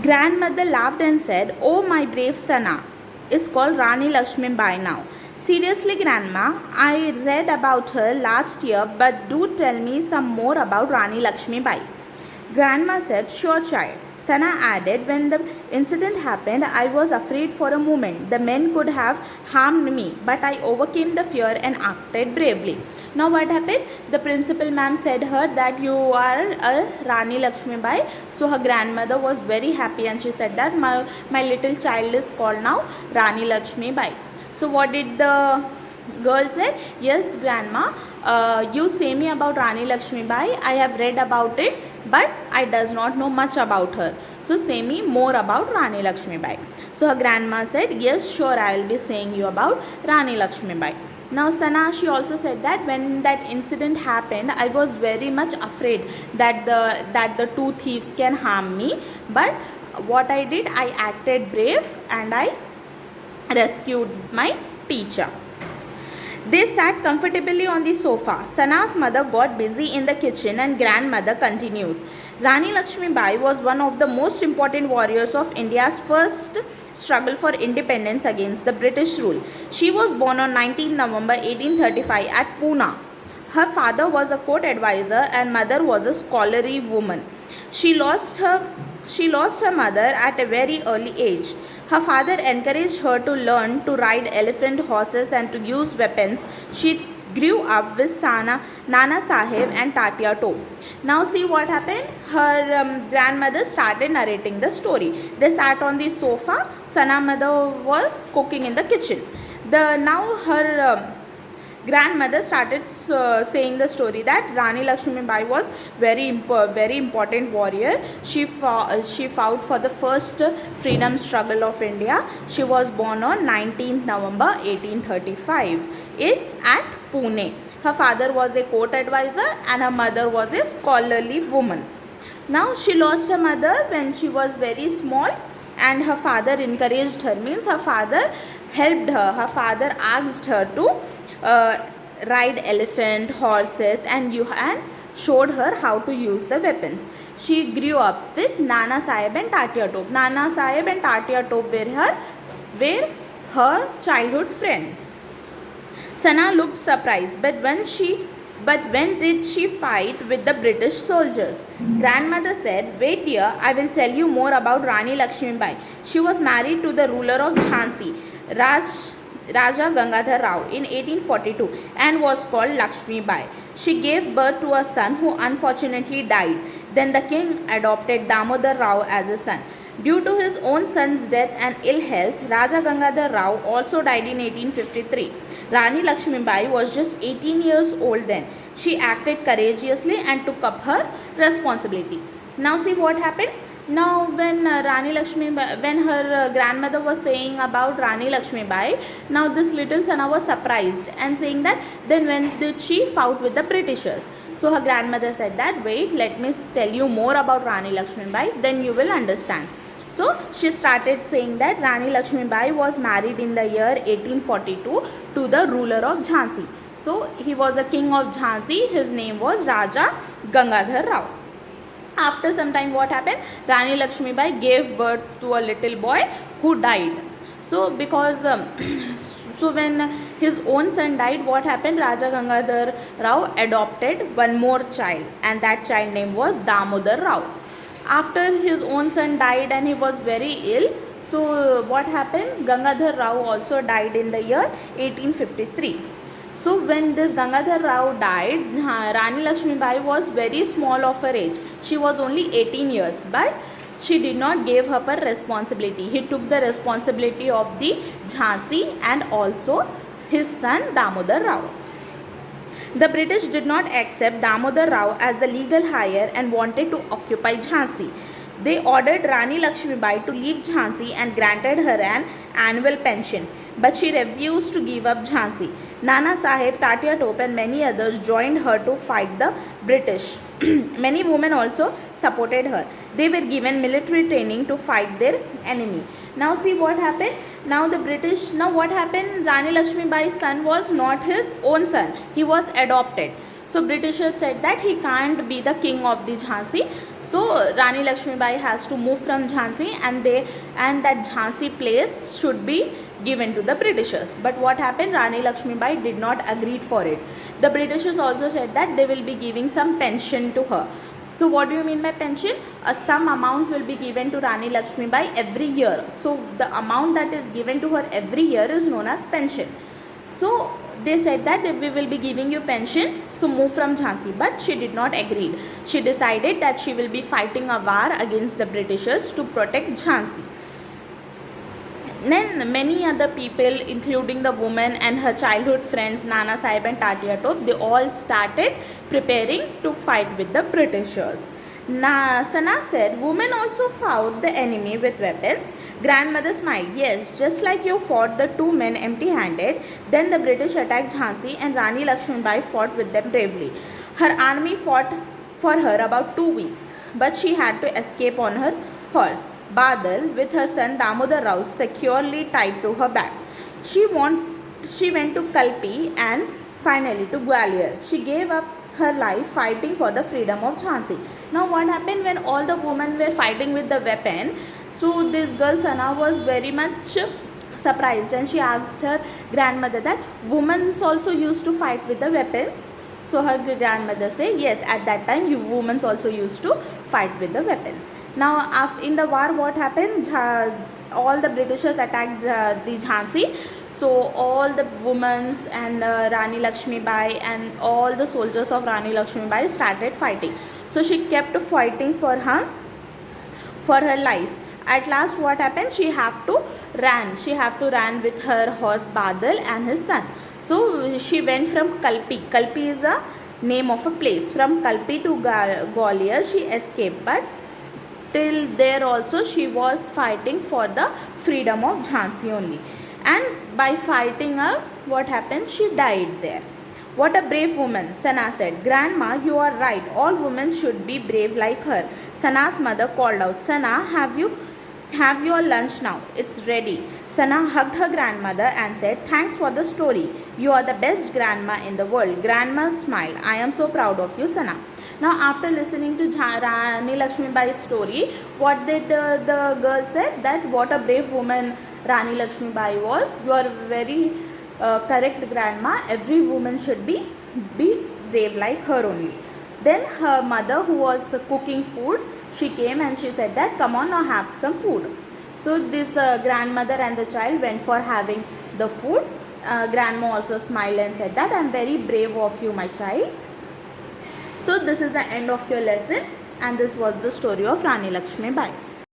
Grandmother laughed and said, "Oh, my brave Sana is called Rani Lakshmi Bai now." "Seriously, Grandma, I read about her last year, but do tell me some more about Rani Lakshmi Bai." Grandma said, "Sure, child." Sana added, "When the incident happened, I was afraid for a moment. The men could have harmed me, but I overcame the fear and acted bravely." Now what happened? The principal ma'am said her that you are a Rani Lakshmi Bai. So her grandmother was very happy and she said that my little child is called now Rani Lakshmi Bai. So what did the girl said? "Yes, Grandma, you say me about Rani Lakshmi Bai. I have read about it, but I does not know much about her. So say me more about Rani Lakshmi Bai." So her grandma said, "Yes, sure, I will be saying you about Rani Lakshmi Bai." Now Sana, she also said that when that incident happened, I was very much afraid that the two thieves can harm me, but what I did, I acted brave and I rescued my teacher. They sat comfortably on the sofa. Sana's mother got busy in the kitchen and grandmother continued. Rani Lakshmi Bai was one of the most important warriors of India's first struggle for independence against the British rule. She was born on 19 November 1835 at Pune. Her father was a court advisor and mother was a scholarly woman. She lost her mother at a very early age. Her father encouraged her to learn to ride elephant horses and to use weapons. She grew up with Nana Sahib and Tatia Tope. Now see what happened. Her grandmother started narrating the story. They sat on the sofa. Sana mother was cooking in the kitchen. Now her grandmother started saying the story that Rani Lakshmi Bai was very important warrior. She fought for the first freedom struggle of India. She was born on 19th November 1835 at Pune. Her father was a court advisor and her mother was a scholarly woman. Now she lost her mother when she was very small and her father encouraged her, means her father helped her. Her father asked her to ride elephant, horses and showed her how to use the weapons. She grew up with Nana Sahib and Tatia Tope. Nana Sahib and Tatia Tope were her childhood friends. Sana looked surprised, but when did she fight with the British soldiers? Grandmother said, "Wait dear, I will tell you more about Rani Lakshmi Bai. She was married to the ruler of Jhansi, Raja Gangadhar Rao in 1842 and was called Lakshmi Bai. She gave birth to a son who unfortunately died. Then the king adopted Damodar Rao as a son. Due to his own son's death and ill health, Raja Gangadhar Rao also died in 1853. Rani Lakshmi Bai was just 18 years old then. She acted courageously and took up her responsibility." Now see what happened. Now when when her grandmother was saying about Rani Lakshmi Bai, now this little Sana was surprised and saying that then when did she fought with the Britishers? So her grandmother said that, "Wait, let me tell you more about Rani Lakshmi Bai, then you will understand." So she started saying that Rani Lakshmi Bai was married in the year 1842 to the ruler of Jhansi. So he was a king of Jhansi. His name was Raja Gangadhar Rao. After some time what happened? Rani Lakshmi Bai gave birth to a little boy who died. So because so when his own son died, what happened? Raja Gangadhar Rao adopted one more child and that child name was Damodar Rao. After his own son died and he was very ill, so what happened? Gangadhar Rao also died in the year 1853. So when this Gangadhar Rao died, Rani Lakshmi Bai was very small of her age. She was only 18 years, but she did not give her responsibility. He took the responsibility of the Jhansi and also his son Damodar Rao. The British did not accept Damodar Rao as the legal heir and wanted to occupy Jhansi. They ordered Rani Lakshmi Bai to leave Jhansi and granted her an annual pension, but she refused to give up Jhansi. Nana Sahib, Tatia Tope and many others joined her to fight the British. Many women also supported her. They were given military training to fight their enemy. Now see what happened. Now what happened? Rani Lakshmi Bai's son was not his own son. He was adopted. So Britishers said that he can't be the king of the Jhansi. So Rani Lakshmi Bai has to move from Jhansi, and that Jhansi place should be given to the Britishers. But what happened? Rani Lakshmi Bai did not agree for it. The Britishers also said that they will be giving some pension to her. So what do you mean by pension? A some amount will be given to Rani Lakshmi Bai every year. So the amount that is given to her every year is known as pension. So they said that we will be giving you pension, so move from Jhansi. But she did not agree. She decided that she will be fighting a war against the Britishers to protect Jhansi. Then many other people, including the woman and her childhood friends Nana Sahib and Tatia Tope, they all started preparing to fight with the Britishers. Sana said, women also fought the enemy with weapons. Grandmother smiled. Yes, just like you fought the two men empty-handed, then the British attacked Jhansi and Rani Lakshmi Bai fought with them bravely. Her army fought for her about 2 weeks, but she had to escape on her horse, Badal, with her son Damodar Rao securely tied to her back. She went to Kalpi and finally to Gwalior. She gave up her life fighting for the freedom of Jhansi. Now what happened when all the women were fighting with the weapon? So this girl Sana was very much surprised, and she asked her grandmother that women also used to fight with the weapons. So her grandmother said, yes, at that time you women also used to fight with the weapons. Now after in the war, what happened? All the Britishers attacked the Jhansi. So all the women and Rani Lakshmi Bai and all the soldiers of Rani Lakshmi Bai started fighting. So she kept fighting for her life. At last what happened? She have to run with her horse Badal and his son. So she went from Kalpi. Kalpi is a name of a place. From Kalpi to Gwalior she escaped, but till there also she was fighting for the freedom of Jhansi only. And by fighting her, what happened? She died there. What a brave woman, Sana said. Grandma, you are right. All women should be brave like her. Sana's mother called out, Sana, have your lunch now. It's ready. Sana hugged her grandmother and said, thanks for the story. You are the best grandma in the world. Grandma smiled. I am so proud of you, Sana. Now after listening to Rani Lakshmi Bai's story, what did the girl said? That what a brave woman Rani Lakshmi Bai was. You are very correct, grandma. Every woman should be brave like her only. Then her mother, who was cooking food, she came and she said that, come on now, have some food. So this grandmother and the child went for having the food. Grandma also smiled and said that, I am very brave of you, my child. So this is the end of your lesson, and this was the story of Rani Lakshmi Bai.